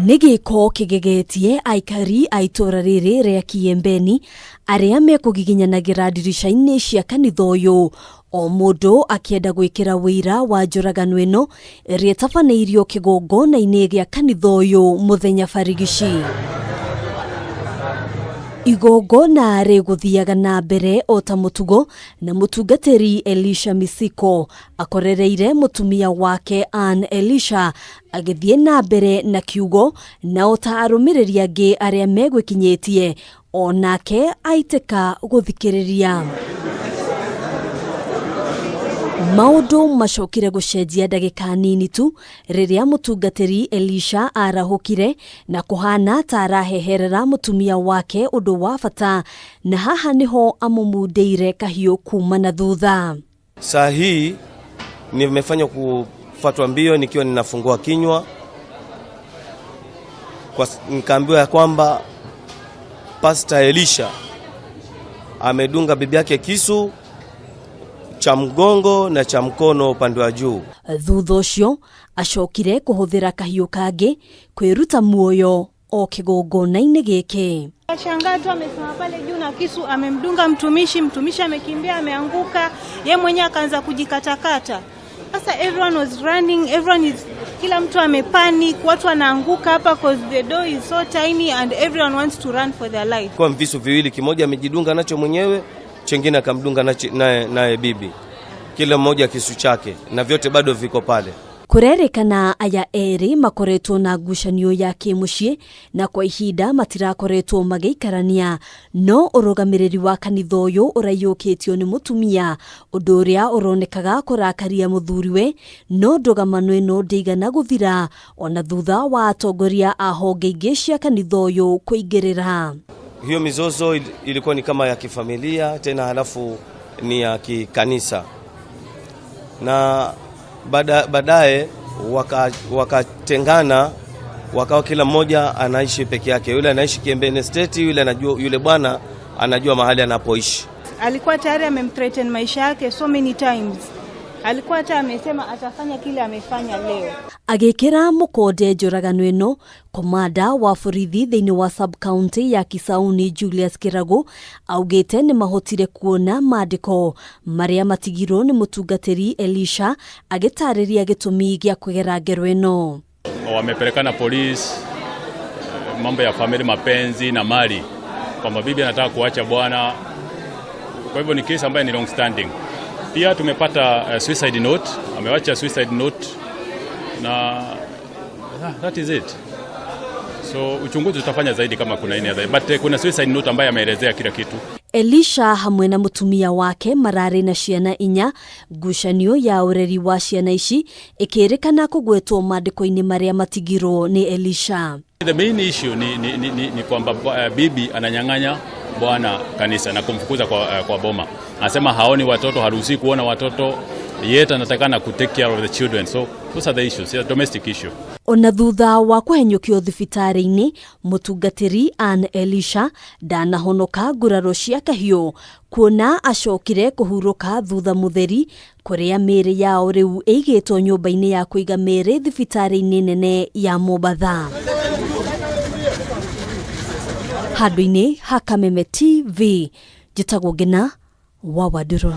Nigiko kigegetie aikari aitora riri ria Kiembeni aria mekugiginyanagira dirisha-ini cia kanitha uyu o mundu akienda gwikira wira wa njuragano ino iria tabaneirio kigongona-ini gia kanitha uyu muthenya barigici. Igongona riguthiaga na mbere o ta mutugo na mutungatiri Elisha Misiko akorereire mutumia wake Ann Elisha agithie na mbere na kiugo na o ta arumiriri angi aria megwikinyitie onake aiteka guthikiriria. Maundu macokire gucenjia ndagika nini tu riria mutungatiri Elisha arahukire na kuhana ta araheherera mutumia wake undu wa bata, na haha niho amumudeire kahiu kuma na thutha. Saa hii nimefanya kufuatwa mbio nikiwa ninafungua kinywa nikaambiwa ya kwamba Pastor Elisha amedunga bibi yake kisu cha mgongo na cha mkono upande wa juu. Thutha ucio acokire kuhuthira kahiu kangi kwiruta muoyo o kigongona-ini giki. Shangaa tu amesimama pale juu na kisu amemdunga mtumishi amekimbia ameanguka, yeye mwenyewe akaanza kujikatakata. Sasa everyone was running, kila mtu amepanic, watu wanaanguka hapa cause the door is so tiny and everyone wants to run for their life. Kwa visu viwili, kimoja amejidunga nacho mwenyewe, chengine akamdunga naye bibi. Kila mmoja kisu chake na vyote bado viko pale. Kurerekana aya eri makoretwo na ngucanio ya kimucii na kwa ihinda matirakoretwo mageikarania, no urugamiriri wa kanitha uyu urayukitio ni mutumia undu uria uronekaga kurakaria muthuriwe, no ndogamano ino ndigana guthira ona thutha wa atongoria a honge ingi cia kanitha uyu kuingirira. Hiyo mizozo ilikuwa ni kama ya kifamilia, tena halafu ni ya kikanisa, na baadaye wakatengana, wakawa kila mmoja anaishi peke yake. Yule anaishi Kiembeni Estate, yule bwana anajua mahali anapoishi. Alikuwa tayari amemthreaten maisha yake so many times. Alikuwa hata amesema atafanya kile amefanya leo. Agikira mukode njuragano ino, komanda wa borithi thiini wa sub-county ya Kisauni Julius Kiragu augite ni mahotire kuona maandiko maria matigirwo ni mutungatiri Elisha, agitariria gitumi gia kugera ngero ino. Wamepelekana polisi, mambo ya family, mapenzi na mali, kwamba bibi anataka kuacha bwana. Kwa hivyo ni kesi ambayo ni long standing. Pia tumepata suicide note, amewacha suicide note, na that is it. So uchunguzi utafanya zaidi kama kuna ini zaidi, but kuna suicide note ambayo ameelezea kila kitu. Elisha hamwe na mutumia wake marari na ciana 4, ngucanio ya ureri wa ciana ici ikirikana kugwetwo maandiko-ini maria matigirwo ni Elisha. The main issue ni kwamba bibi ananyang'anya bwana kanisa na kumfukuza kwa boma. Anasema haoni watoto, haruhusi kuona watoto, yeye anatakana ku take care of the children. So those are the issues, a domestic issue. Ona thutha wa kuhenyukio thibitari-ini, mutungatiri Ann Elisha ndanahonoka nguraro cia kahiu, kuona acokire kuhuruka thutha mutheri kuria miri yao riu eigitwo nyumba-ini ya kuiga miri thibitari-ini nene ya Mombasa. Handũ-inĩ ha Kameme TV, njĩtagwo Ngina wa Waduro.